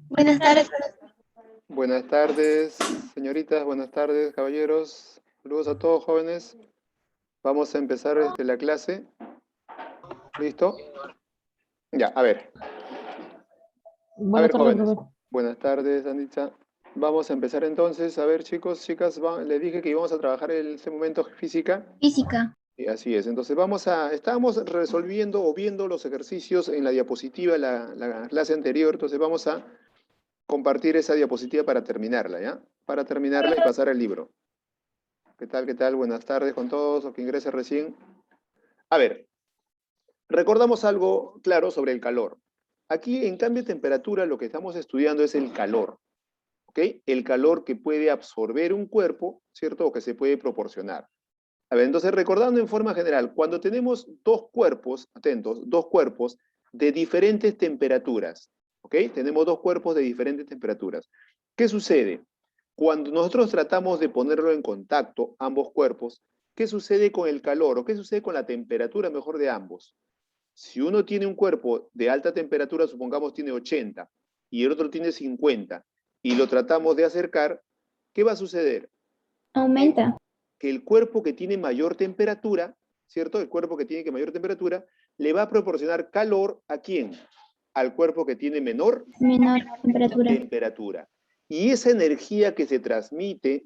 Buenas tardes. Buenas tardes, señoritas, buenas tardes, caballeros. Saludos a todos, jóvenes. Vamos a empezar la clase. ¿Listo? Ya, a Buenas ver, tardes, jóvenes. profesor. Buenas tardes, Anitza. Vamos a empezar entonces. A ver, chicos, chicas, les dije que íbamos a trabajar en este momento física. Física. Y así es. Entonces estábamos resolviendo o viendo los ejercicios en la diapositiva, la clase anterior. Entonces vamos a compartir esa diapositiva para terminarla, ¿ya? Para terminarla y pasar el libro. ¿Qué tal? ¿Qué tal? Buenas tardes con todos, o que ingrese recién. A ver, recordamos algo claro sobre el calor. Aquí en cambio de temperatura lo que estamos estudiando es el calor, ¿ok? El calor que puede absorber un cuerpo, ¿cierto? O que se puede proporcionar. A ver, entonces recordando en forma general, cuando tenemos dos cuerpos, atentos, dos cuerpos de diferentes temperaturas, ¿ok? Tenemos dos cuerpos de diferentes temperaturas. ¿Qué sucede? Cuando nosotros tratamos de ponerlo en contacto, ambos cuerpos, ¿qué sucede con el calor o qué sucede con la temperatura mejor de ambos? Si uno tiene un cuerpo de alta temperatura, supongamos tiene 80 y el otro tiene 50 y lo tratamos de acercar, ¿qué va a suceder? Que, Aumenta. que el cuerpo que tiene mayor temperatura, ¿cierto? El cuerpo que tiene mayor temperatura le va a proporcionar calor ¿a quién? Al cuerpo que tiene menor Menor temperatura. temperatura. Y esa energía que se transmite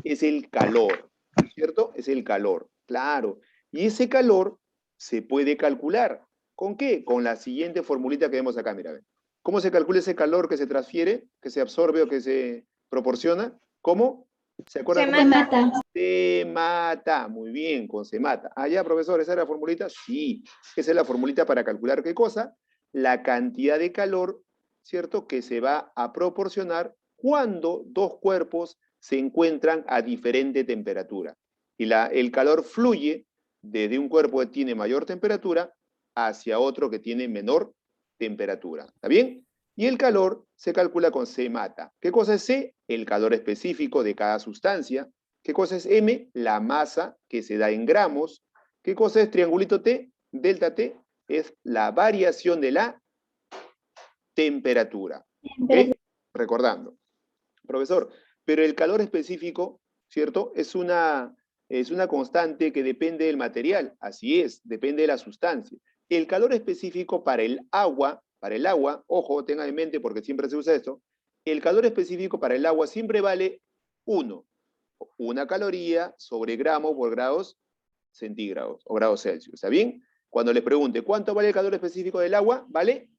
es el calor, ¿cierto? Es el calor, claro. Y ese calor se puede calcular. ¿Con qué? Con la siguiente formulita que vemos acá, mira. ¿Cómo se calcula ese calor que se transfiere, que se absorbe o que se proporciona? ¿Cómo? ¿Se acuerdan cómo? Se mata. Se mata. Muy bien, con se mata. Ah, ya, profesor, ¿esa era la formulita? Sí. Esa es la formulita para calcular qué cosa. La cantidad de calor, ¿cierto? Que se va a proporcionar cuando dos cuerpos se encuentran a diferente temperatura. Y el calor fluye desde un cuerpo que tiene mayor temperatura hacia otro que tiene menor temperatura. ¿Está bien? Y el calor se calcula con C mata. ¿Qué cosa es C? El calor específico de cada sustancia. ¿Qué cosa es M? La masa que se da en gramos. ¿Qué cosa es triangulito T? Delta T es la variación de la temperatura. ¿Ok? Recordando. Profesor, pero el calor específico, ¿cierto? Es una constante que depende del material. Así es, depende de la sustancia. El calor específico para el agua, ojo, tengan en mente porque siempre se usa esto, el calor específico para el agua siempre vale 1, una caloría sobre gramo por grados centígrados o grados Celsius. ¿Está bien? Cuando les pregunte cuánto vale el calor específico del agua, vale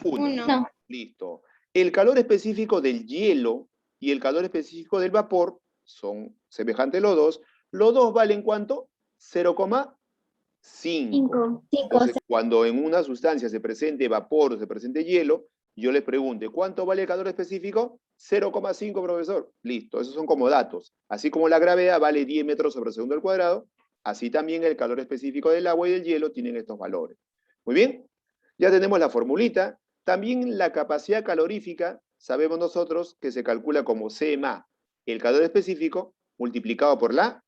1. No. Listo. El calor específico del hielo y el calor específico del vapor son semejantes los dos. Los dos valen ¿cuánto? 0,5. 5. Entonces, cuando en una sustancia se presente vapor o se presente hielo, yo les pregunte, ¿cuánto vale el calor específico? 0,5, profesor. Listo, esos son como datos. Así como la gravedad vale 10 metros sobre segundo al cuadrado, así también el calor específico del agua y del hielo tienen estos valores. Muy bien, ya tenemos la formulita. También la capacidad calorífica, sabemos nosotros que se calcula como CMA, el calor específico multiplicado por la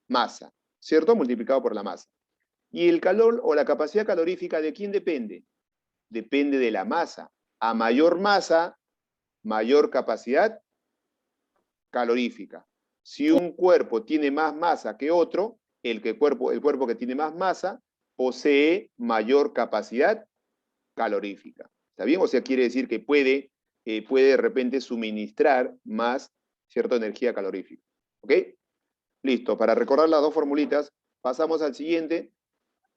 masa, ¿cierto? Multiplicado por la masa. ¿Y el calor o la capacidad calorífica de quién depende? Depende de la masa. A mayor masa, mayor capacidad calorífica. Si un cuerpo tiene más masa que otro, el cuerpo que tiene más masa posee mayor capacidad calorífica. ¿Está bien? O sea, quiere decir que puede de repente suministrar más cierta energía calorífica. ¿Ok? Listo. Para recordar las dos formulitas, pasamos al siguiente.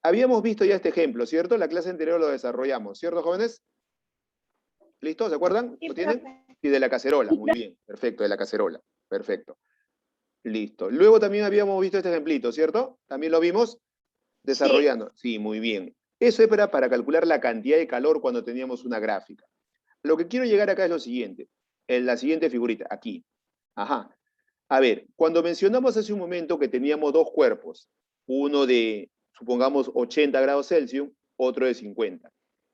Habíamos visto ya este ejemplo, ¿cierto? La clase anterior lo desarrollamos, ¿cierto, jóvenes? ¿Listo? ¿Se acuerdan? ¿Lo tienen? Y de la cacerola, muy bien, perfecto, de la cacerola, perfecto. Listo. Luego también habíamos visto este ejemplito, ¿cierto? También lo vimos desarrollando. Sí, muy bien. Eso era para calcular la cantidad de calor cuando teníamos una gráfica. Lo que quiero llegar acá es lo siguiente, en la siguiente figurita, aquí. Ajá. A ver, cuando mencionamos hace un momento que teníamos dos cuerpos, uno de, supongamos, 80 grados Celsius, otro de 50.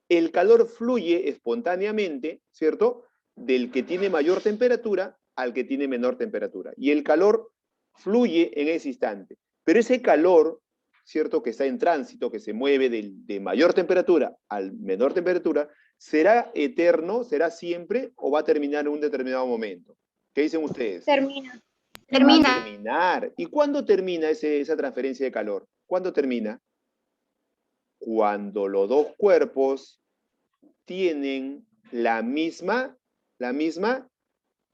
El calor fluye espontáneamente, ¿cierto? Del que tiene mayor temperatura al que tiene menor temperatura. Y el calor fluye en ese instante. Pero ese calor ¿cierto?, que está en tránsito, que se mueve de mayor temperatura a menor temperatura, ¿será eterno, será siempre, o va a terminar en un determinado momento? ¿Qué dicen ustedes? Termina. Va a Termina. terminar. ¿Y cuándo termina esa transferencia de calor? ¿Cuándo termina? Cuando los dos cuerpos tienen la misma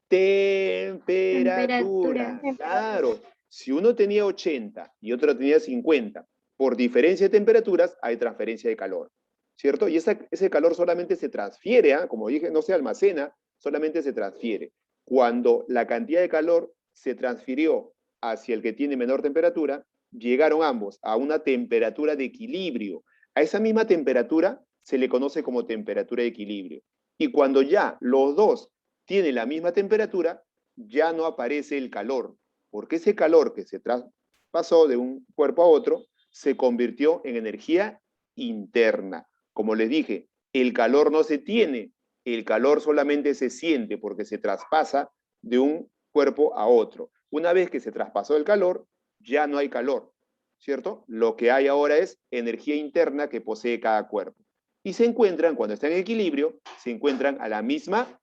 temperatura. Claro, si uno tenía 80 y otro tenía 50, por diferencia de temperaturas hay transferencia de calor, ¿cierto? Y ese calor solamente se transfiere, como dije, no se almacena, solamente se transfiere. Cuando la cantidad de calor se transfirió hacia el que tiene menor temperatura, llegaron ambos a una temperatura de equilibrio. A esa misma temperatura se le conoce como temperatura de equilibrio. Y cuando ya los dos tienen la misma temperatura, ya no aparece el calor, porque ese calor que se traspasó de un cuerpo a otro se convirtió en energía interna. Como les dije, el calor no se tiene, el calor solamente se siente porque se traspasa de un cuerpo a otro. Una vez que se traspasó el calor, ya no hay calor, ¿cierto? Lo que hay ahora es energía interna que posee cada cuerpo. Y se encuentran, cuando están en equilibrio, se encuentran a la misma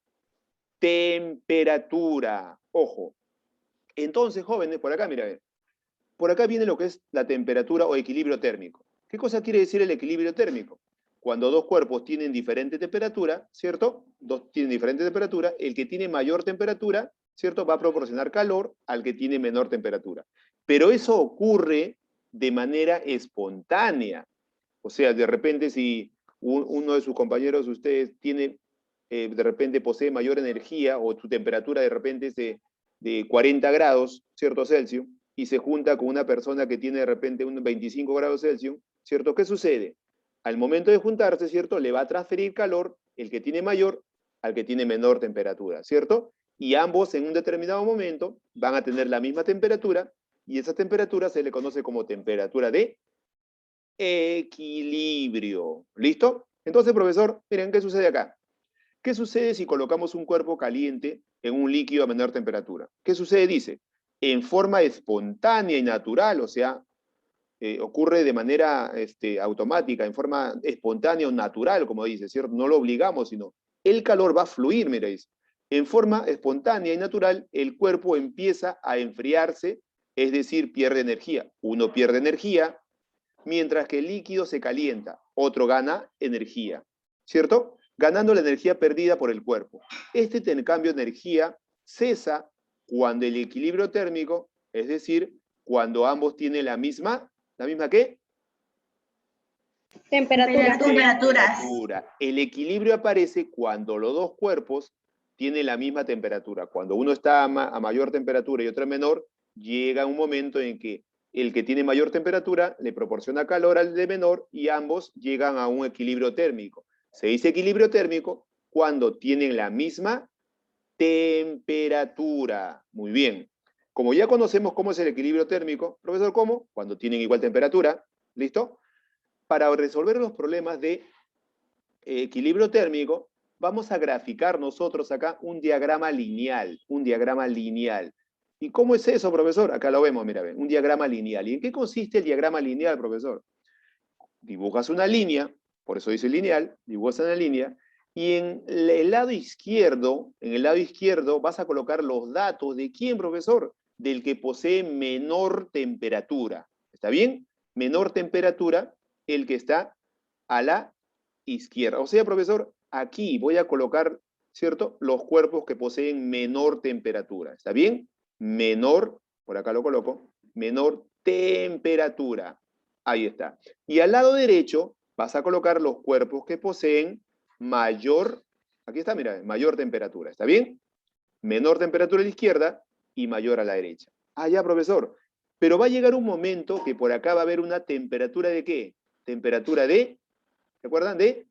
temperatura. Ojo. Entonces, jóvenes, por acá, mira, por acá viene lo que es la temperatura o equilibrio térmico. ¿Qué cosa quiere decir el equilibrio térmico? Cuando dos cuerpos tienen diferente temperatura, ¿cierto? Dos tienen diferente temperatura, el que tiene mayor temperatura, ¿cierto?, va a proporcionar calor al que tiene menor temperatura. Pero eso ocurre de manera espontánea. O sea, de repente si uno de sus compañeros, ustedes, tiene, de repente posee mayor energía o su temperatura de repente es de 40 grados, ¿cierto?, Celsius, y se junta con una persona que tiene de repente unos 25 grados Celsius, ¿cierto? ¿Qué sucede? Al momento de juntarse, ¿cierto?, le va a transferir calor el que tiene mayor al que tiene menor temperatura, ¿cierto? Y ambos en un determinado momento van a tener la misma temperatura y esa temperatura se le conoce como temperatura de equilibrio. ¿Listo? Entonces, profesor, miren, ¿qué sucede acá? ¿Qué sucede si colocamos un cuerpo caliente en un líquido a menor temperatura? ¿Qué sucede? Dice, en forma espontánea y natural, o sea, ocurre de manera automática, en forma espontánea o natural, como dice, ¿cierto? No lo obligamos, sino el calor va a fluir, mira, dice. En forma espontánea y natural, el cuerpo empieza a enfriarse, es decir, pierde energía. Uno pierde energía, mientras que el líquido se calienta, otro gana energía, ¿cierto? Ganando la energía perdida por el cuerpo. Este intercambio de energía cesa cuando el equilibrio térmico, es decir, cuando ambos tienen la misma ¿qué? Temperatura. El equilibrio aparece cuando los dos cuerpos tienen la misma temperatura. Cuando uno está a mayor temperatura y otro a menor, llega un momento en que el que tiene mayor temperatura le proporciona calor al de menor y ambos llegan a un equilibrio térmico. Se dice equilibrio térmico cuando tienen la misma temperatura. Muy bien. Como ya conocemos cómo es el equilibrio térmico, profesor, ¿cómo? Cuando tienen igual temperatura, ¿listo? Para resolver los problemas de equilibrio térmico, vamos a graficar nosotros acá un diagrama lineal. ¿Y cómo es eso, profesor? Acá lo vemos, mira, un diagrama lineal. ¿Y en qué consiste el diagrama lineal, profesor? Dibujas una línea, por eso dice lineal, dibujas una línea, y en el lado izquierdo, vas a colocar los datos de quién, profesor, del que posee menor temperatura. ¿Está bien? Menor temperatura, el que está a la izquierda. O sea, profesor, aquí voy a colocar, ¿cierto?, los cuerpos que poseen menor temperatura. ¿Está bien? Menor, por acá lo coloco, menor temperatura. Ahí está. Y al lado derecho vas a colocar los cuerpos que poseen mayor, aquí está, mira, mayor temperatura. ¿Está bien? Menor temperatura a la izquierda y mayor a la derecha. Ah, ya, profesor. Pero va a llegar un momento que por acá va a haber una temperatura de ¿qué? Temperatura de, ¿se acuerdan? De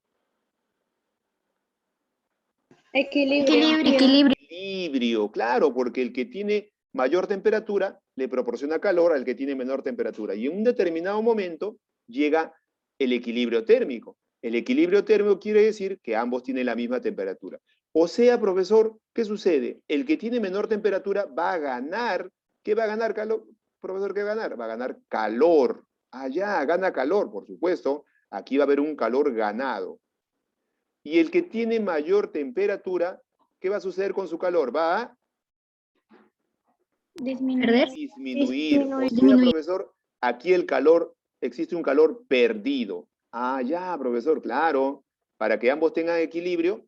equilibrio, claro, porque el que tiene mayor temperatura le proporciona calor al que tiene menor temperatura. Y en un determinado momento llega el equilibrio térmico. El equilibrio térmico quiere decir que ambos tienen la misma temperatura. O sea, profesor, ¿qué sucede? El que tiene menor temperatura va a ganar. ¿Qué va a ganar, profesor? ¿Qué va a ganar? Va a ganar calor. Allá, gana calor, por supuesto. Aquí va a haber un calor ganado. Y el que tiene mayor temperatura, ¿qué va a suceder con su calor? Va a Disminuir. disminuir. O sea, profesor, aquí el calor, existe un calor perdido. Ah, ya, profesor, claro. Para que ambos tengan equilibrio,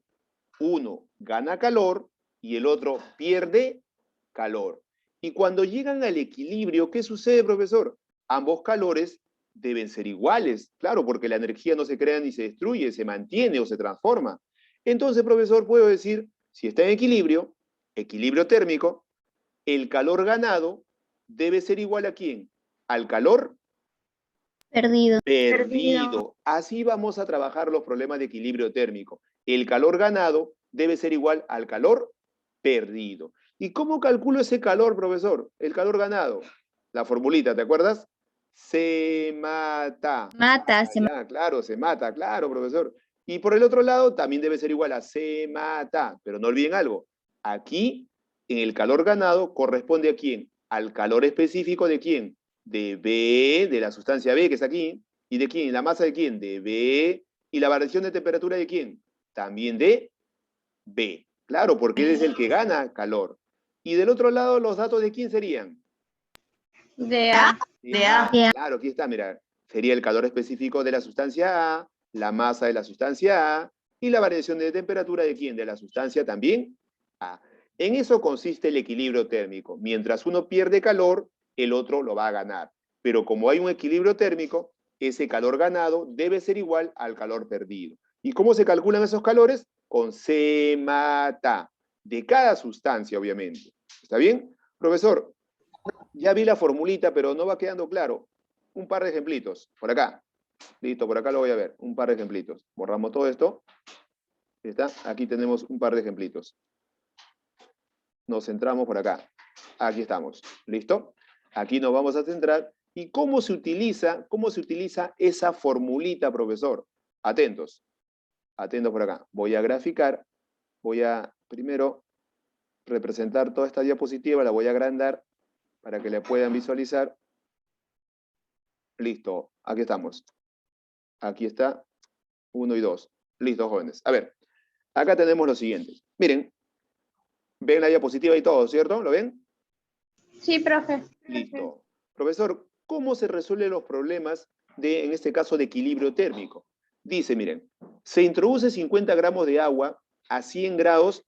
uno gana calor y el otro pierde calor. Y cuando llegan al equilibrio, ¿qué sucede, profesor? Ambos calores deben ser iguales, claro, porque la energía no se crea ni se destruye, se mantiene o se transforma. Entonces, profesor, puedo decir, si está en equilibrio térmico, el calor ganado debe ser igual ¿a quién? Al calor perdido. Así vamos a trabajar los problemas de equilibrio térmico. El calor ganado debe ser igual al calor perdido. ¿Y cómo calculo ese calor, profesor? El calor ganado. La formulita, ¿te acuerdas? Se mata. Claro, se mata, claro, profesor. Y por el otro lado, también debe ser igual a se mata. Pero no olviden algo. Aquí, en el calor ganado, corresponde ¿a quién? Al calor específico ¿de quién? De B, de la sustancia B, que está aquí. ¿Y de quién? ¿La masa de quién? De B. ¿Y la variación de temperatura de quién? También de B. Claro, porque él es el que gana calor. Y del otro lado, ¿los datos de quién serían? De A. De A. Claro, aquí está, mira. Sería el calor específico de la sustancia A, la masa de la sustancia A, y la variación de temperatura de quién? De la sustancia también A. En eso consiste el equilibrio térmico. Mientras uno pierde calor, el otro lo va a ganar. Pero como hay un equilibrio térmico, ese calor ganado debe ser igual al calor perdido. ¿Y cómo se calculan esos calores? Con C mata, de cada sustancia, obviamente. ¿Está bien? Profesor, ya vi la formulita, pero no va quedando claro. Un par de ejemplitos, por acá. Listo, por acá lo voy a ver. Un par de ejemplitos. Borramos todo esto. ¿Está? Aquí tenemos un par de ejemplitos. Nos centramos por acá. Aquí estamos. ¿Listo? Aquí nos vamos a centrar. ¿Y cómo se utiliza esa formulita, profesor? Atentos. Atentos por acá. Voy a graficar. Voy a primero representar toda esta diapositiva. La voy a agrandar para que la puedan visualizar. Listo. Aquí estamos. Aquí está. 1 y 2. Listo, jóvenes. A ver. Acá tenemos lo siguiente. Miren. ¿Ven la diapositiva y todo, cierto? ¿Lo ven? Sí, profe. Listo. Profesor, ¿cómo se resuelven los problemas de, en este caso, de equilibrio térmico? Dice, miren, se introduce 50 gramos de agua a 100 grados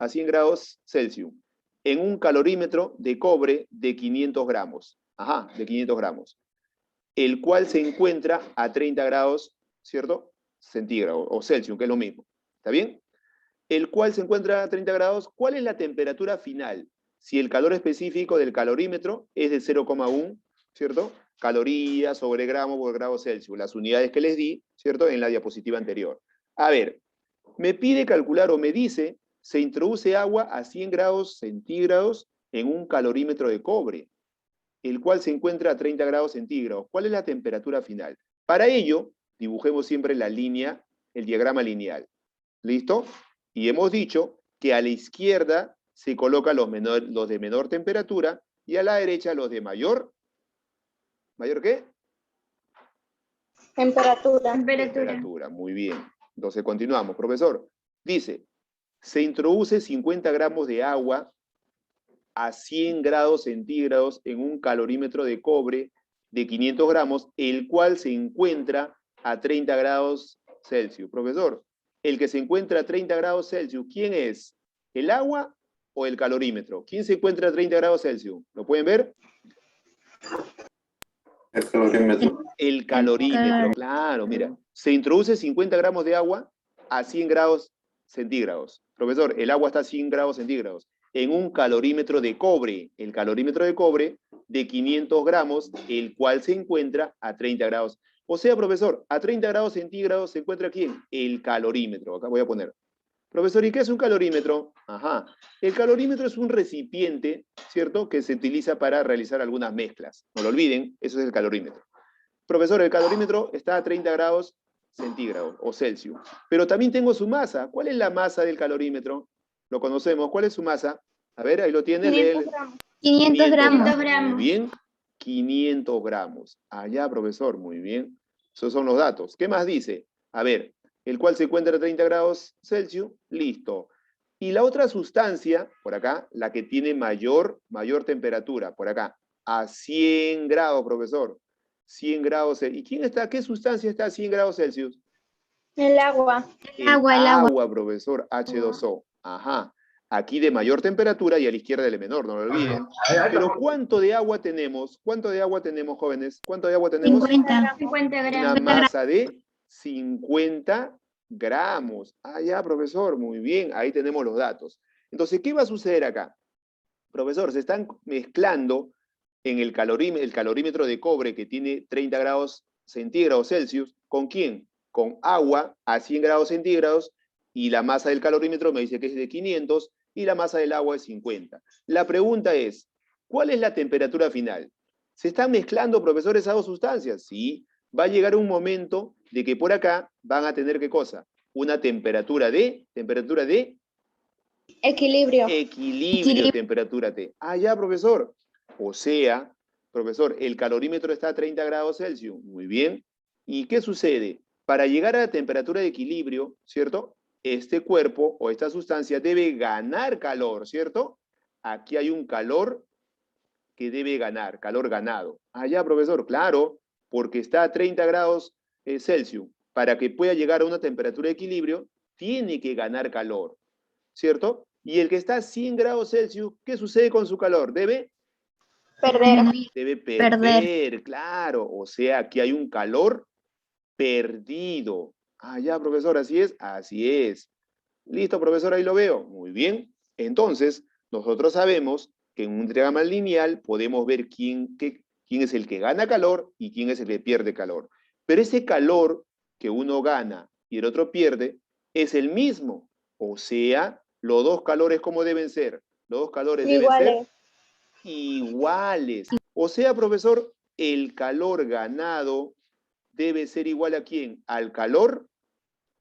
Celsius en un calorímetro de cobre de 500 gramos. Ajá, de 500 gramos. El cual se encuentra a 30 grados, ¿cierto? Centígrados o Celsius, que es lo mismo. ¿Está bien? El cual se encuentra a 30 grados. ¿Cuál es la temperatura final? Si el calor específico del calorímetro es de 0,1, ¿cierto? Calorías sobre gramo por grado Celsius, las unidades que les di, ¿cierto? En la diapositiva anterior. A ver, me pide calcular o me dice, se introduce agua a 100 grados centígrados en un calorímetro de cobre, el cual se encuentra a 30 grados centígrados. ¿Cuál es la temperatura final? Para ello, dibujemos siempre la línea, el diagrama lineal. ¿Listo? Y hemos dicho que a la izquierda se colocan los de menor temperatura y a la derecha los de mayor. ¿Mayor qué? Temperatura, muy bien. Entonces continuamos. Profesor, dice, se introduce 50 gramos de agua a 100 grados centígrados en un calorímetro de cobre de 500 gramos, el cual se encuentra a 30 grados Celsius. Profesor, el que se encuentra a 30 grados Celsius, ¿quién es? ¿El agua o el calorímetro? ¿Quién se encuentra a 30 grados Celsius? ¿Lo pueden ver? El calorímetro. El calorímetro, claro, mira. Se introduce 50 gramos de agua a 100 grados centígrados. Profesor, el agua está a 100 grados centígrados en un calorímetro de cobre. El calorímetro de cobre de 500 gramos, el cual se encuentra a 30 grados. O sea, profesor, a 30 grados centígrados se encuentra ¿quién? El calorímetro. Acá voy a poner. Profesor, ¿y qué es un calorímetro? Ajá. El calorímetro es un recipiente, ¿cierto?, que se utiliza para realizar algunas mezclas. No lo olviden, eso es el calorímetro. Profesor, el calorímetro está a 30 grados centígrados o Celsius. Pero también tengo su masa. ¿Cuál es la masa del calorímetro? Lo conocemos. ¿Cuál es su masa? A ver, ahí lo tiene. 500 gramos. 500 gramos. Muy bien. 500 gramos. Allá, profesor, muy bien. Esos son los datos. ¿Qué más dice? A ver, el cual se encuentra a 30 grados Celsius, listo. Y la otra sustancia, por acá, la que tiene mayor temperatura, por acá, a 100 grados, profesor. 100 grados Celsius. ¿Y quién está? ¿Qué sustancia está a 100 grados Celsius? El agua. El agua, profesor, H2O. Ajá. Aquí de mayor temperatura y a la izquierda de menor, no lo olviden. Pero ¿cuánto de agua tenemos? ¿Cuánto de agua tenemos, jóvenes? ¿Cuánto de agua tenemos? 50 Una gramos. masa de 50 gramos. Ah, ya, profesor, muy bien. Ahí tenemos los datos. Entonces, ¿qué va a suceder acá? Profesor, se están mezclando en el calorímetro de cobre que tiene 30 grados centígrados Celsius. ¿Con quién? Con agua a 100 grados centígrados y la masa del calorímetro me dice que es de 500 y la masa del agua es 50. La pregunta es, ¿cuál es la temperatura final? ¿Se están mezclando, profesor, esas dos sustancias? Sí. Va a llegar un momento de que por acá van a tener, ¿qué cosa? Una temperatura de Equilibrio. equilibrio, temperatura T. Ah, ya, profesor. O sea, profesor, el calorímetro está a 30 grados Celsius. Muy bien. ¿Y qué sucede? Para llegar a la temperatura de equilibrio, ¿cierto? Este cuerpo o esta sustancia debe ganar calor, ¿cierto? Aquí hay un calor que debe ganar, calor ganado. Ah, ya, profesor, claro, porque está a 30 grados Celsius. Para que pueda llegar a una temperatura de equilibrio, tiene que ganar calor, ¿cierto? Y el que está a 100 grados Celsius, ¿qué sucede con su calor? Debe perder, claro. O sea, aquí hay un calor perdido. Ah, ya, profesor, así es. Así es. Listo, profesor, ahí lo veo. Muy bien. Entonces, nosotros sabemos que en un diagrama lineal podemos ver quién es el que gana calor y quién es el que pierde calor. Pero ese calor que uno gana y el otro pierde es el mismo. O sea, los dos calores, ¿cómo deben ser? Los dos calores deben ser iguales. O sea, profesor, el calor ganado debe ser igual ¿a quién? Al calor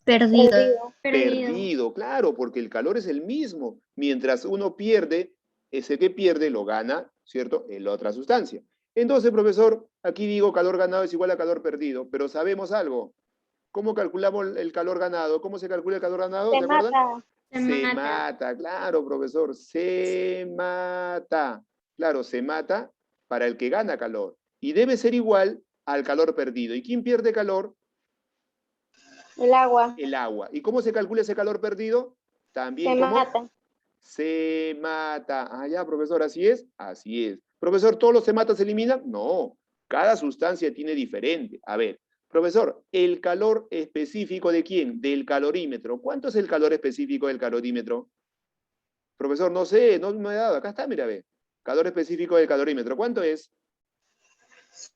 perdido, claro, porque el calor es el mismo. Mientras uno pierde, ese que pierde lo gana, ¿cierto? En la otra sustancia. Entonces, profesor, aquí digo calor ganado es igual a calor perdido, pero sabemos algo. ¿Cómo calculamos el calor ganado? ¿Cómo se calcula el calor ganado? ¿Se acuerdan? Se mata, claro, profesor, se mata. Claro, se mata para el que gana calor. Y debe ser igual al calor perdido. ¿Y quién pierde calor? El agua. El agua. ¿Y cómo se calcula ese calor perdido? También Se ¿cómo? mata. Se mata. Ah, ya, profesor, ¿así es? Así es. Profesor, ¿todos los se mata se eliminan? No. Cada sustancia tiene diferente. A ver, profesor, ¿el calor específico de quién? Del calorímetro. ¿Cuánto es el calor específico del calorímetro? Profesor, no sé, no me he dado. Acá está, mira, ve. Calor específico del calorímetro. ¿Cuánto es?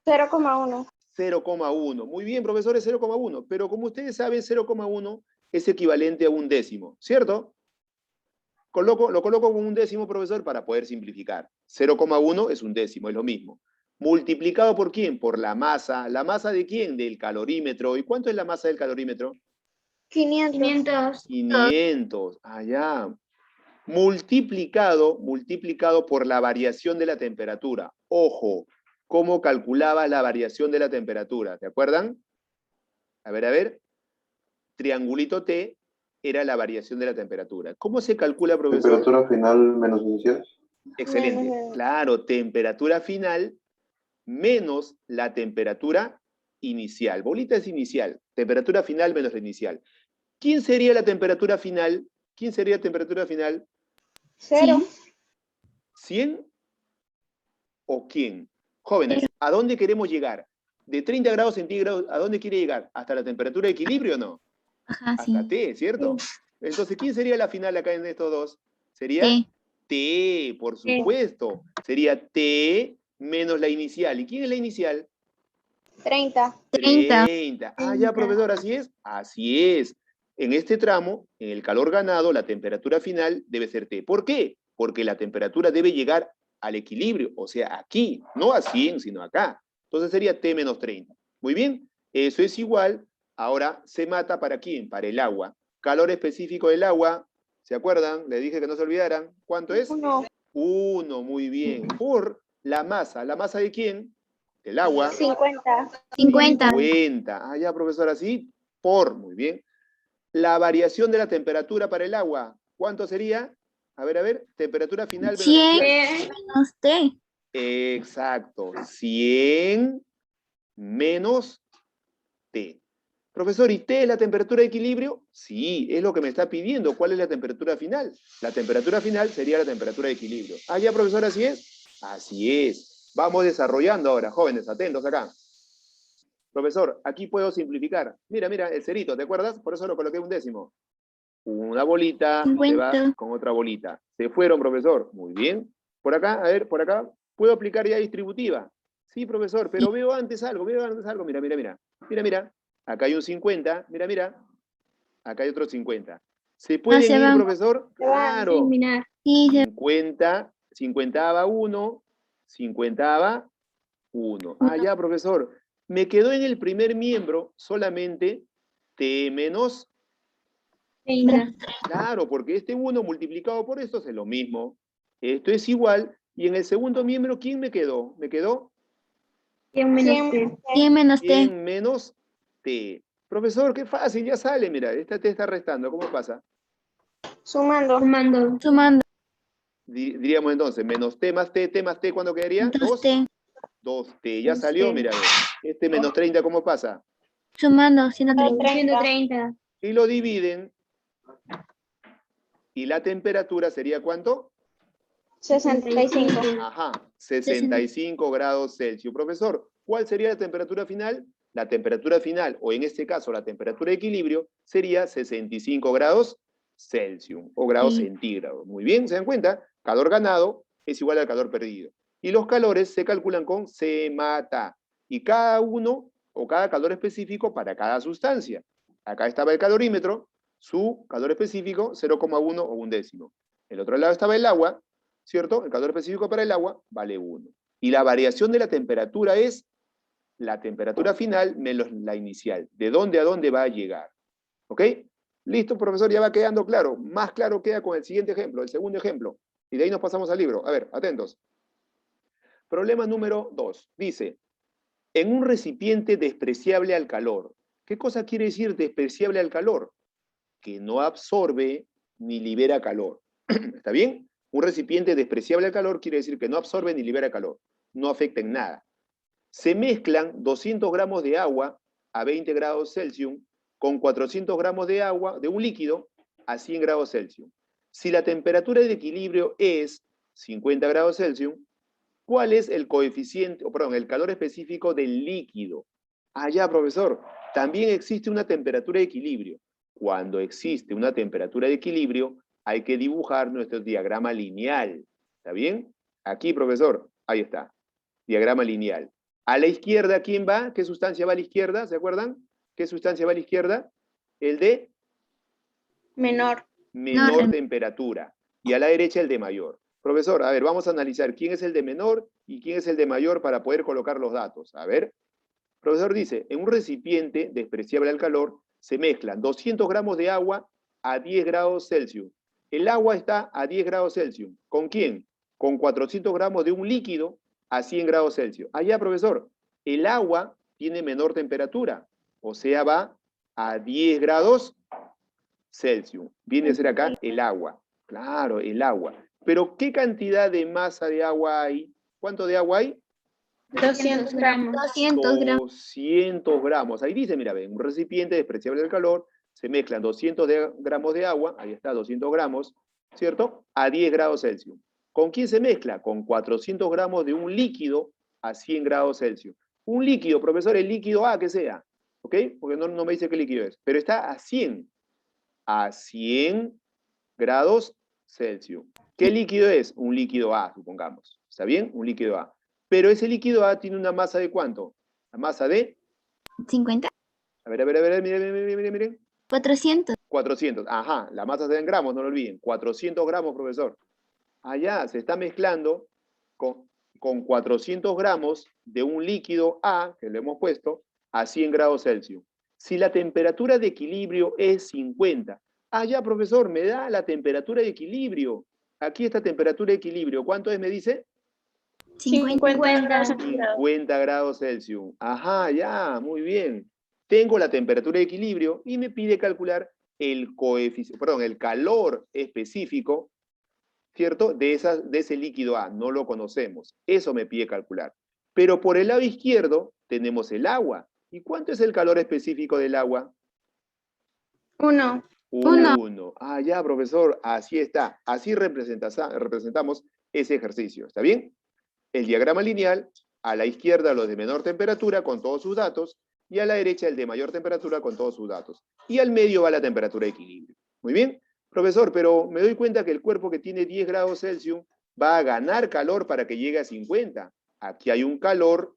0,1. 0,1. Muy bien, profesor, es 0,1. Pero como ustedes saben, 0,1 es equivalente a un décimo, ¿cierto? Lo coloco como un décimo, profesor, para poder simplificar. 0,1 es un décimo, es lo mismo. ¿Multiplicado por quién? Por la masa. ¿La masa de quién? Del calorímetro. ¿Y cuánto es la masa del calorímetro? 500. 500. Ah, ya. Multiplicado por la variación de la temperatura. Ojo, ¿cómo calculaba la variación de la temperatura? ¿Se acuerdan? A ver. Triangulito T era la variación de la temperatura. ¿Cómo se calcula, profesor? Temperatura final menos inicial. Excelente. Claro, temperatura final menos la temperatura inicial. Bolita es inicial. Temperatura final menos la inicial. ¿Quién sería la temperatura final? ¿Quién sería la temperatura final? 0. ¿100 o quién? Jóvenes, ¿a dónde queremos llegar? De 30 grados centígrados, ¿a dónde quiere llegar? ¿Hasta la temperatura de equilibrio o no? Ajá, Hasta sí. T, ¿cierto? Entonces, ¿quién sería la final acá en estos dos? ¿Sería? T. T, por supuesto. Sería T menos la inicial. ¿Y quién es la inicial? 30. 30. Ah, ya, profesor, ¿así es? Así es. En este tramo, en el calor ganado, la temperatura final debe ser T. ¿Por qué? Porque la temperatura debe llegar al equilibrio, o sea, aquí, no a 100, sino acá. Entonces sería T menos 30. Muy bien, eso es igual. Ahora, se mata ¿para quién? Para el agua. Calor específico del agua, ¿se acuerdan? Les dije que no se olvidaran. ¿Cuánto es? 1. 1, muy bien. Por la masa. ¿La masa de quién? El agua. 50. 50. Ah, ya, profesor, así. Muy bien. La variación de la temperatura para el agua, ¿cuánto sería? A ver, temperatura final menos 100 inicial. menos T. Exacto, 100 menos T. Profesor, ¿y T es la temperatura de equilibrio? Sí, es lo que me está pidiendo. ¿Cuál es la temperatura final? La temperatura final sería la temperatura de equilibrio. Ah, ya, profesor, ¿así es? Así es. Vamos desarrollando ahora, jóvenes, atentos acá. Profesor, aquí puedo simplificar. Mira, el cerito, ¿te acuerdas? Por eso lo coloqué un décimo. Una bolita 50. se va con otra bolita. Se fueron, profesor. Muy bien. Por acá, a ver, por acá. ¿Puedo aplicar ya distributiva? Sí, profesor, pero veo antes algo. Mira. Acá hay un 50. Mira. Acá hay otro 50. ¿Se pueden se ir, van. profesor? Se van. Claro. Sí, 50, 50ava 1, 50ava 1. Ah, ya, profesor. Me quedó en el primer miembro solamente T menos. Claro, porque este 1 multiplicado por esto es lo mismo. Esto es igual. Y en el segundo miembro, ¿quién me quedó? Me quedó 100 menos T. 100 menos T. 100 menos T. Profesor, qué fácil, ya sale. Mira, esta T está restando. ¿Cómo pasa? Sumando. Diríamos entonces, menos T más T, T más T, ¿cuánto quedaría? 2T. 2T. Ya salió, mira. Este menos 30, ¿cómo pasa? Sumando, 130. 130. Y lo dividen. ¿Y la temperatura sería cuánto? 65. Ajá, 65 grados Celsius. Profesor, ¿cuál sería la temperatura final? La temperatura final, o en este caso la temperatura de equilibrio, sería 65 grados Celsius o grados centígrados. Muy bien, ¿se dan cuenta? Calor ganado es igual al calor perdido. Y los calores se calculan con CMATA. Y cada uno, o cada calor específico para cada sustancia. Acá estaba el calorímetro, su calor específico, 0,1 o 1/10. El otro lado estaba el agua, ¿cierto? El calor específico para el agua vale 1. Y la variación de la temperatura es la temperatura final menos la inicial. ¿De dónde a dónde va a llegar? ¿Ok? Listo, profesor, ya va quedando claro. Más claro queda con el siguiente ejemplo, el segundo ejemplo. Y de ahí nos pasamos al libro. A ver, atentos. Problema número 2. Dice, en un recipiente despreciable al calor. ¿Qué cosa quiere decir despreciable al calor? Que no absorbe ni libera calor. ¿Está bien? Un recipiente despreciable al calor quiere decir que no absorbe ni libera calor. No afecta en nada. Se mezclan 200 gramos de agua a 20 grados Celsius con 400 gramos de agua, de un líquido, a 100 grados Celsius. Si la temperatura de equilibrio es 50 grados Celsius, ¿cuál es el coeficiente, el calor específico del líquido? Ah, ya, profesor. También existe una temperatura de equilibrio. Cuando existe una temperatura de equilibrio, hay que dibujar nuestro diagrama lineal. ¿Está bien? Aquí, profesor, ahí está. Diagrama lineal. A la izquierda, ¿quién va? ¿Qué sustancia va a la izquierda? ¿Se acuerdan? ¿Qué sustancia va a la izquierda? El de Menor. menor temperatura. Y a la derecha el de mayor. Profesor, a ver, vamos a analizar quién es el de menor y quién es el de mayor para poder colocar los datos. A ver. Profesor dice, en un recipiente despreciable al calor se mezclan 200 gramos de agua a 10 grados Celsius. El agua está a 10 grados Celsius. ¿Con quién? Con 400 gramos de un líquido a 100 grados Celsius. Allá, profesor, el agua tiene menor temperatura, o sea, va a 10 grados Celsius. Viene a ser acá el agua. Claro, el agua. Pero, ¿qué cantidad de masa de agua hay? ¿Cuánto de agua hay? 200 gramos. 200 gramos. Ahí dice, mira, ven, un recipiente despreciable al calor, se mezclan 200 gramos de agua, ahí está, 200 gramos, ¿cierto? A 10 grados Celsius. ¿Con quién se mezcla? Con 400 gramos de un líquido a 100 grados Celsius. Un líquido, profesor, el líquido A que sea, ¿ok? Porque no me dice qué líquido es, pero está a 100 grados Celsius. ¿Qué líquido es? Un líquido A, supongamos. ¿Está bien? Un líquido A. Pero ese líquido A tiene una masa de ¿cuánto? La masa de 50. A ver, miren. 400. 400, ajá, la masa se da en gramos, no lo olviden. 400 gramos, profesor. Allá se está mezclando con 400 gramos de un líquido A, que le hemos puesto, a 100 grados Celsius. Si la temperatura de equilibrio es 50, ya, profesor, me da la temperatura de equilibrio. Aquí está temperatura de equilibrio. ¿Cuánto es, me dice? 50 grados centígrados. 50 grados Celsius. Ajá, ya, muy bien. Tengo la temperatura de equilibrio y me pide calcular el coeficiente, perdón, el calor específico, ¿cierto? De ese líquido A, no lo conocemos. Eso me pide calcular. Pero por el lado izquierdo tenemos el agua. ¿Y cuánto es el calor específico del agua? 1. 1. Ah, ya, profesor, así está. Así representamos ese ejercicio. ¿Está bien? El diagrama lineal, a la izquierda los de menor temperatura con todos sus datos, y a la derecha el de mayor temperatura con todos sus datos. Y al medio va la temperatura de equilibrio. Muy bien, profesor, pero me doy cuenta que el cuerpo que tiene 10 grados Celsius va a ganar calor para que llegue a 50. Aquí hay un calor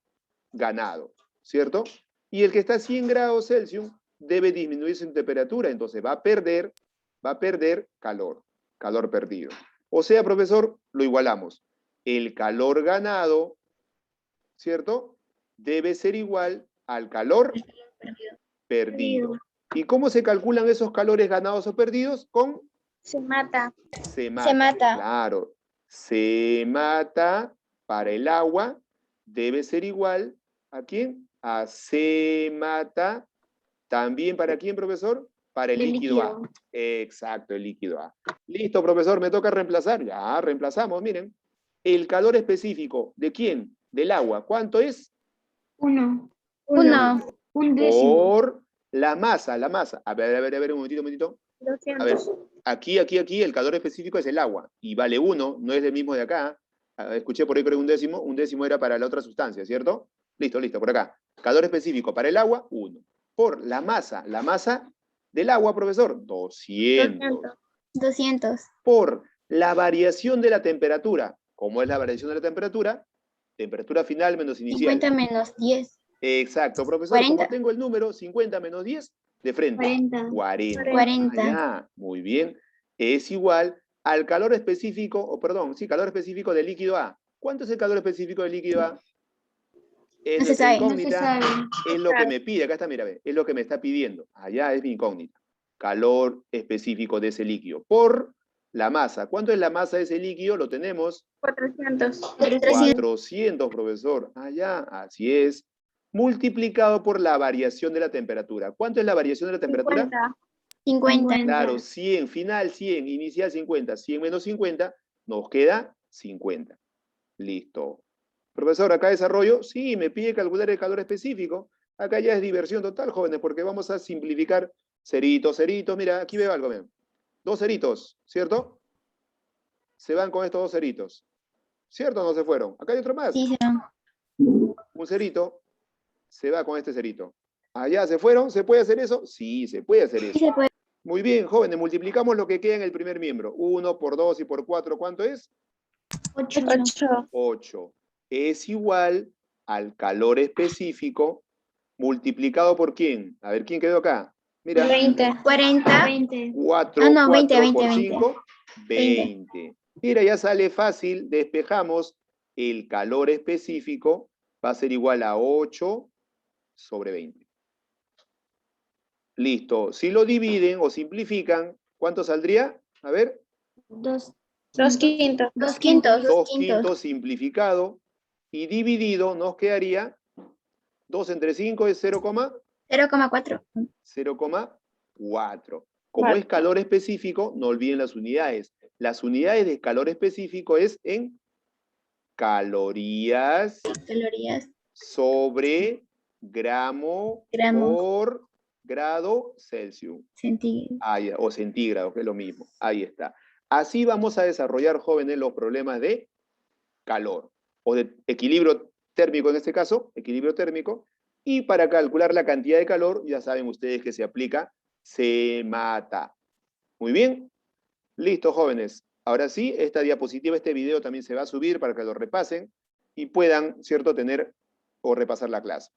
ganado, ¿cierto? Y el que está a 100 grados Celsius debe disminuir su temperatura, entonces va a perder calor perdido. O sea, profesor, lo igualamos. El calor ganado, ¿cierto? Debe ser igual al calor perdido. ¿Y cómo se calculan esos calores ganados o perdidos? Con Se mata. se mata. Claro. Se mata para el agua debe ser igual ¿a quién? A se mata. ¿También para quién, profesor? Para el líquido A. Exacto, el líquido A. Listo, profesor, me toca reemplazar. Ya, reemplazamos, miren. El calor específico, ¿de quién? Del agua. ¿Cuánto es? 1. Un décimo. Por la masa. A ver, un momentito. A ver, 200. aquí, el calor específico es el agua, y vale 1, no es el mismo de acá. Escuché por ahí creo un décimo era para la otra sustancia, ¿cierto? Listo, por acá. Calor específico para el agua, 1. Por la masa del agua, profesor, 200. 200. Por la variación de la temperatura. ¿Cómo es la variación de la temperatura? Temperatura final menos inicial. 50 menos 10. Exacto, profesor. 40. Como tengo el número 50 menos 10, de frente. 40. 40. Ah, ya, muy bien. Es igual al calor específico, calor específico del líquido A. ¿Cuánto es el calor específico del líquido A? Es No se nuestra sabe. incógnita. Es lo que me pide, acá está, mira, ve, es lo que me está pidiendo. Allá es mi incógnita. Calor específico de ese líquido. Por la masa. ¿Cuánto es la masa de ese líquido? Lo tenemos. 400. 400, profesor. Allá, así es. Multiplicado por la variación de la temperatura. ¿Cuánto es la variación de la temperatura? 50. Claro, 100, final 100, inicial 50. 100 menos 50, nos queda 50. Listo. Profesor, ¿acá desarrollo? Sí, me pide calcular el calor específico. Acá ya es diversión total, jóvenes, porque vamos a simplificar ceritos. Mira, aquí veo algo, miren. 2 ceritos, ¿cierto? Se van con estos 2 ceritos. ¿Cierto o no se fueron? Acá hay otro más. Sí, Un cerito se va con este cerito. Allá se fueron, ¿se puede hacer eso? Sí, se puede hacer eso. sí se puede. Muy bien, jóvenes, multiplicamos lo que queda en el primer miembro. 1 por 2 y por 4, ¿cuánto es? 8. 8. Es igual al calor específico multiplicado por ¿quién? A ver, ¿quién quedó acá? Mira. 20. 40. 4, Ah, no, 4 20, por 20. 5, 20. Mira, ya sale fácil, despejamos. El calor específico va a ser igual a 8 sobre 20. Listo. Si lo dividen o simplifican, ¿cuánto saldría? A ver. 2 quintos. 2 quintos. 2 quintos simplificado y dividido nos quedaría 2 entre 5 es 0,4. 0,4. Como es calor específico, no olviden las unidades. Las unidades de calor específico es en calorías sobre gramos por grado Celsius. Centígrado. O centígrado, que es lo mismo. Ahí está. Así vamos a desarrollar, jóvenes, los problemas de calor o de equilibrio térmico en este caso, equilibrio térmico. Y para calcular la cantidad de calor, ya saben ustedes que se aplica se mata. Muy bien. Listo, jóvenes. Ahora sí, esta diapositiva, este video también se va a subir para que lo repasen y puedan, ¿cierto?, tener o repasar la clase.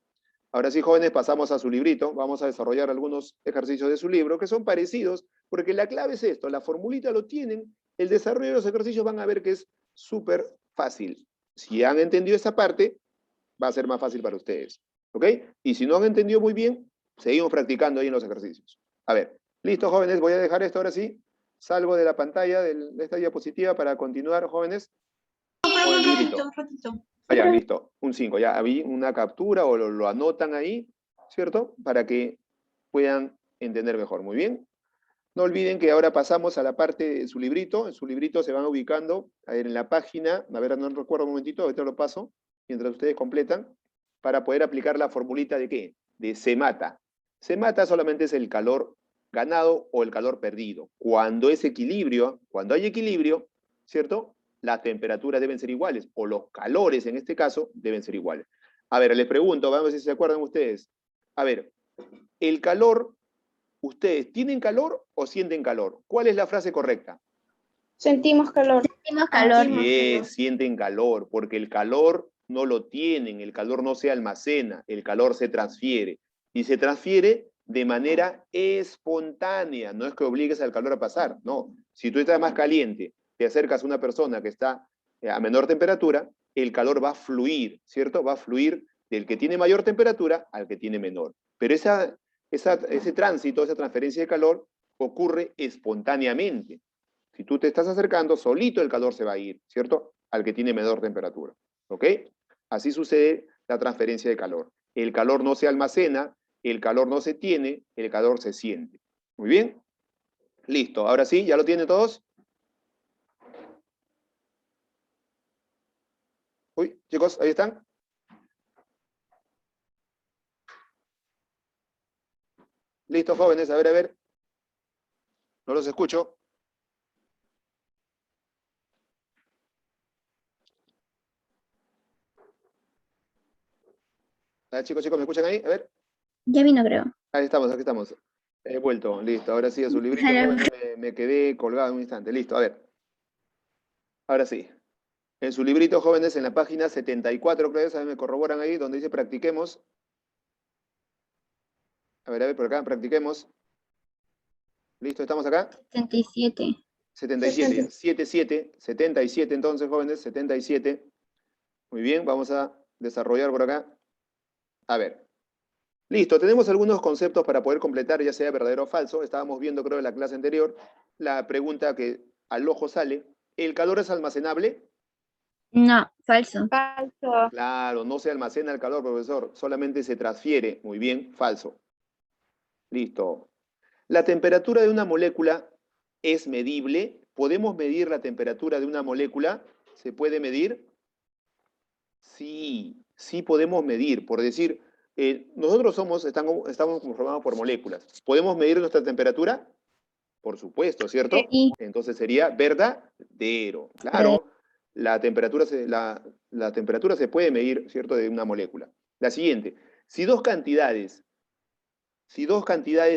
Ahora sí, jóvenes, pasamos a su librito. Vamos a desarrollar algunos ejercicios de su libro que son parecidos, porque la clave es esto, la formulita lo tienen, el desarrollo de los ejercicios van a ver que es súper fácil. Si han entendido esta parte, va a ser más fácil para ustedes. ¿Ok? Y si no han entendido muy bien, seguimos practicando ahí en los ejercicios. A ver, listo, jóvenes, voy a dejar esto ahora sí. Salgo de la pantalla de esta diapositiva para continuar, jóvenes. Un ratito. Ya, listo. Un 5. Ya había una captura o lo anotan ahí, ¿cierto? Para que puedan entender mejor. Muy bien. No olviden que ahora pasamos a la parte de su librito. En su librito se van ubicando, a ver, en la página, a ver, no recuerdo un momentito, ahorita lo paso, mientras ustedes completan, para poder aplicar la formulita de ¿qué? De se mata. Se mata solamente es el calor ganado o el calor perdido. Cuando es equilibrio, cuando hay equilibrio, ¿cierto? Las temperaturas deben ser iguales, o los calores en este caso deben ser iguales. A ver, les pregunto, vamos a ver si se acuerdan ustedes. A ver, el calor, ¿ustedes tienen calor o sienten calor? ¿Cuál es la frase correcta? Sentimos calor. Sentimos calor. Sí, sienten calor, porque el calor no lo tienen, el calor no se almacena, el calor se transfiere. Y se transfiere de manera espontánea, no es que obligues al calor a pasar, no. Si tú estás más caliente, te acercas a una persona que está a menor temperatura, el calor va a fluir, ¿cierto? Va a fluir del que tiene mayor temperatura al que tiene menor. Pero ese tránsito, esa transferencia de calor ocurre espontáneamente. Si tú te estás acercando, solito el calor se va a ir, ¿cierto? Al que tiene menor temperatura, ¿ok? Así sucede la transferencia de calor. El calor no se almacena, el calor no se tiene, el calor se siente. Muy bien. Listo. Ahora sí, ¿ya lo tienen todos? Uy, chicos, ahí están. Listo, jóvenes, a ver, a ver. No los escucho. A ver, chicos, ¿me escuchan ahí? A ver. Ya vino, creo. Ahí estamos, aquí estamos. He vuelto, listo. Ahora sí, a su librito, jóvenes, me quedé colgado en un instante. Listo, a ver. Ahora sí. En su librito, jóvenes, en la página 74, creo, ¿saben? Me corroboran ahí, donde dice practiquemos. A ver, por acá, practiquemos. ¿Listo? ¿Estamos acá? 77. 77, ya. 77, 77 entonces, jóvenes, 77. Muy bien, vamos a desarrollar por acá. A ver. Listo, tenemos algunos conceptos para poder completar, ya sea verdadero o falso. Estábamos viendo, creo, en la clase anterior, la pregunta que al ojo sale. ¿El calor es almacenable? No, falso. Falso. Claro, no se almacena el calor, profesor, solamente se transfiere. Muy bien, falso. Listo. ¿La temperatura de una molécula es medible? ¿Podemos medir la temperatura de una molécula? ¿Se puede medir? Sí, sí podemos medir. Por decir, nosotros estamos conformados por moléculas. ¿Podemos medir nuestra temperatura? Por supuesto, ¿cierto? Sí. Entonces sería verdadero. Claro, la temperatura se puede medir, ¿cierto?, de una molécula. La siguiente, si dos cantidades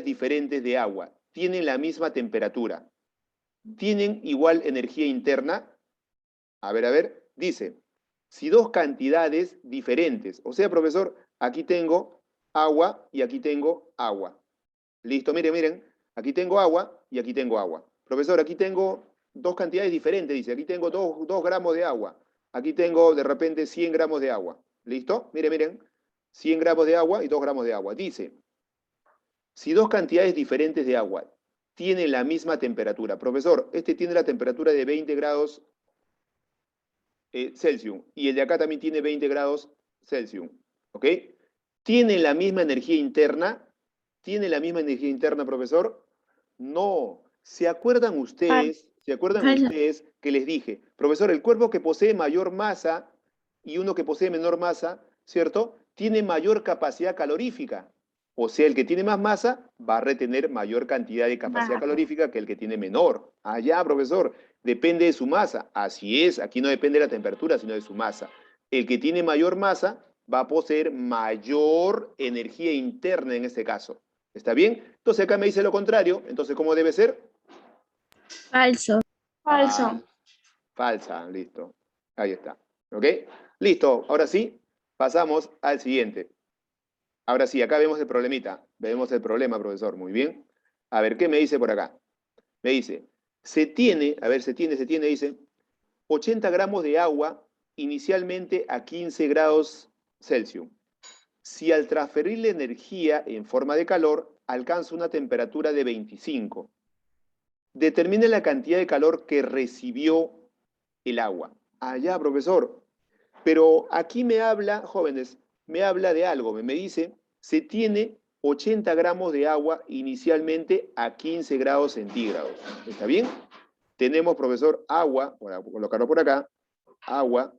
diferentes de agua tienen la misma temperatura, ¿tienen igual energía interna? A ver, dice, si dos cantidades diferentes, o sea, profesor, aquí tengo agua y aquí tengo agua. Listo, miren, aquí tengo agua y aquí tengo agua. Profesor, aquí tengo dos cantidades diferentes, dice, aquí tengo 2 gramos de agua, aquí tengo de repente 100 gramos de agua. ¿Listo? Miren, 100 gramos de agua y 2 gramos de agua. Dice, si dos cantidades diferentes de agua tienen la misma temperatura, profesor, este tiene la temperatura de 20 grados Celsius y el de acá también tiene 20 grados Celsius, ¿ok? ¿Tienen la misma energía interna? ¿Tiene la misma energía interna, profesor? No. ¿Se acuerdan ustedes que les dije, profesor, el cuerpo que posee mayor masa y uno que posee menor masa, ¿cierto? Tiene mayor capacidad calorífica. O sea, el que tiene más masa va a retener mayor cantidad de capacidad calorífica que el que tiene menor. Ah, ya, profesor, depende de su masa. Así es, aquí no depende de la temperatura, sino de su masa. El que tiene mayor masa va a poseer mayor energía interna en este caso. ¿Está bien? Entonces acá me dice lo contrario. Entonces, ¿cómo debe ser? Falso. Falso. Falsa, listo. Ahí está. ¿Ok? Listo, ahora sí, pasamos al siguiente. Ahora sí, acá vemos el problemita. Vemos el problema, profesor. Muy bien. A ver, ¿qué me dice por acá? Me dice, se tiene, dice, 80 gramos de agua inicialmente a 15 grados Celsius. Si al transferirle energía en forma de calor, alcanza una temperatura de 25. Determine la cantidad de calor que recibió el agua. Allá, profesor. Pero aquí me habla, jóvenes, me habla de algo, me dice, se tiene 80 gramos de agua inicialmente a 15 grados centígrados. ¿Está bien? Tenemos, profesor, agua, voy a colocarlo por acá, agua.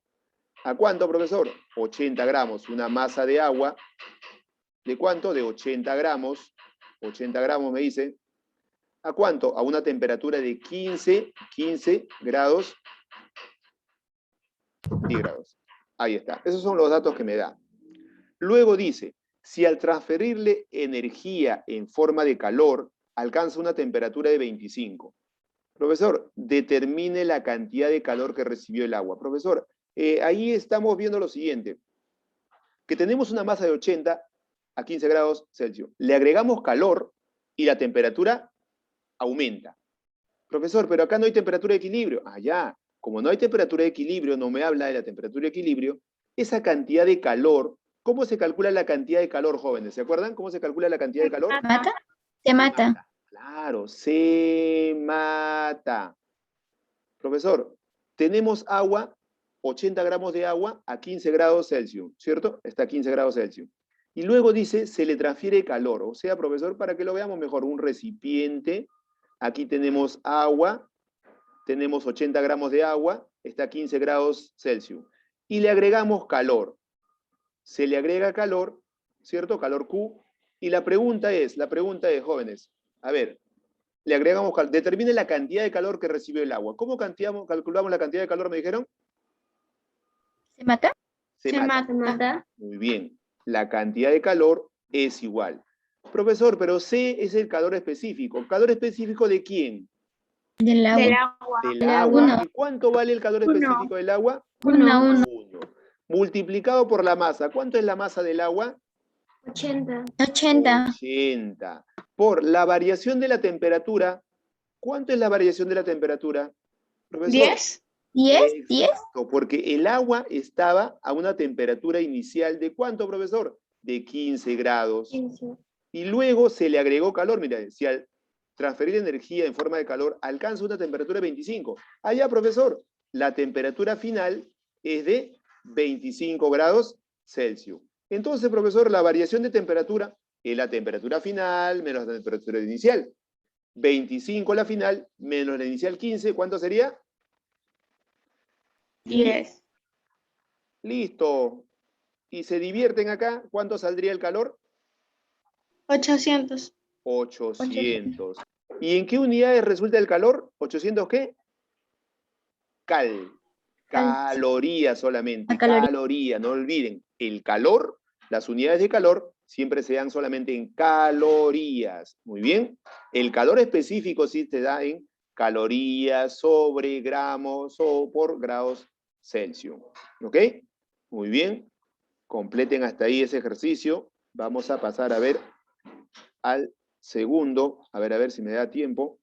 ¿A cuánto, profesor? 80 gramos, una masa de agua. ¿De cuánto? De 80 gramos. 80 gramos me dice. ¿A cuánto? A una temperatura de 15 grados centígrados. Ahí está. Esos son los datos que me da. Luego dice, si al transferirle energía en forma de calor, alcanza una temperatura de 25. Profesor, determine la cantidad de calor que recibió el agua. Profesor, ahí estamos viendo lo siguiente, que tenemos una masa de 80 a 15 grados Celsius. Le agregamos calor y la temperatura aumenta. Profesor, pero acá no hay temperatura de equilibrio. Ah, ya. Como no hay temperatura de equilibrio, no me habla de la temperatura de equilibrio, esa cantidad de calor, ¿cómo se calcula la cantidad de calor, jóvenes? ¿Se acuerdan cómo se calcula la cantidad de calor? ¿Mata? Se mata. Claro, se mata. Profesor, tenemos agua, 80 gramos de agua a 15 grados Celsius, ¿cierto? Está a 15 grados Celsius. Y luego dice, se le transfiere calor. O sea, profesor, para que lo veamos mejor, un recipiente, aquí tenemos agua, tenemos 80 gramos de agua, está a 15 grados Celsius. Y le agregamos calor. Se le agrega calor, ¿cierto? Calor Q. Y la pregunta es, jóvenes, a ver, le agregamos calor, determine la cantidad de calor que recibió el agua. ¿Cómo calculamos la cantidad de calor, me dijeron? ¿Se mata? Se mata. mata. Muy bien. La cantidad de calor es igual. Profesor, pero C es el calor específico. ¿Calor específico de quién? Del agua. Del agua. Del Del agua. agua. ¿Y cuánto vale el calor Uno. específico del agua? 1. 1. Multiplicado por la masa. ¿Cuánto es la masa del agua? 80. 80. 80. Por la variación de la temperatura. ¿Cuánto es la variación de la temperatura? Profesor. 10. 10. 10. Exacto, porque el agua estaba a una temperatura inicial de ¿cuánto, profesor? De 15 grados. 15. Y luego se le agregó calor. Mira, si al transferir energía en forma de calor alcanza una temperatura de 25. Allá, profesor, la temperatura final es de 25 grados Celsius. Entonces, profesor, la variación de temperatura es la temperatura final menos la temperatura inicial. 25 la final menos la inicial 15, ¿cuánto sería? 10. Listo. Y se divierten acá, ¿cuánto saldría el calor? 800. 800. ¿Y en qué unidades resulta el calor? ¿800 qué? Calorías solamente. A calorías. Caloría, no olviden. El calor, las unidades de calor, siempre se dan solamente en calorías. Muy bien. El calor específico sí se da en calorías sobre gramos o por grados Celsius. ¿Ok? Muy bien. Completen hasta ahí ese ejercicio. Vamos a pasar a ver al segundo. A ver si me da tiempo.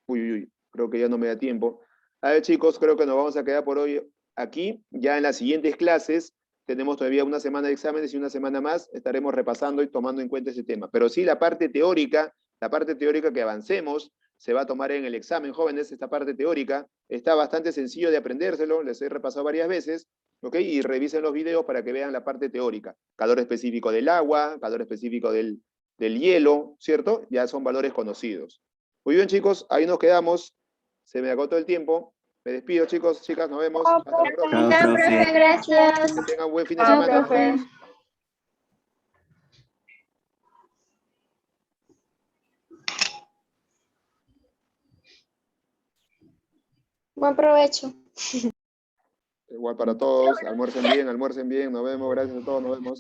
Uy, creo que ya no me da tiempo. A ver, chicos, creo que nos vamos a quedar por hoy aquí. Ya en las siguientes clases tenemos todavía una semana de exámenes y una semana más. Estaremos repasando y tomando en cuenta ese tema. Pero sí, la parte teórica que avancemos, se va a tomar en el examen, jóvenes. Esta parte teórica está bastante sencillo de aprendérselo. Les he repasado varias veces. ¿Ok? Y revisen los videos para que vean la parte teórica. Calor específico del agua, calor específico del hielo, ¿cierto? Ya son valores conocidos. Muy bien, chicos, ahí nos quedamos. Se me agotó el tiempo. Me despido, chicos, chicas, nos vemos. Hasta la próxima. Chao, profe, gracias. Que tengan buen fin de Chao, semana. Nos profe. vemos. Buen provecho. Igual para todos. Almuercen bien, nos vemos. Gracias a todos, nos vemos.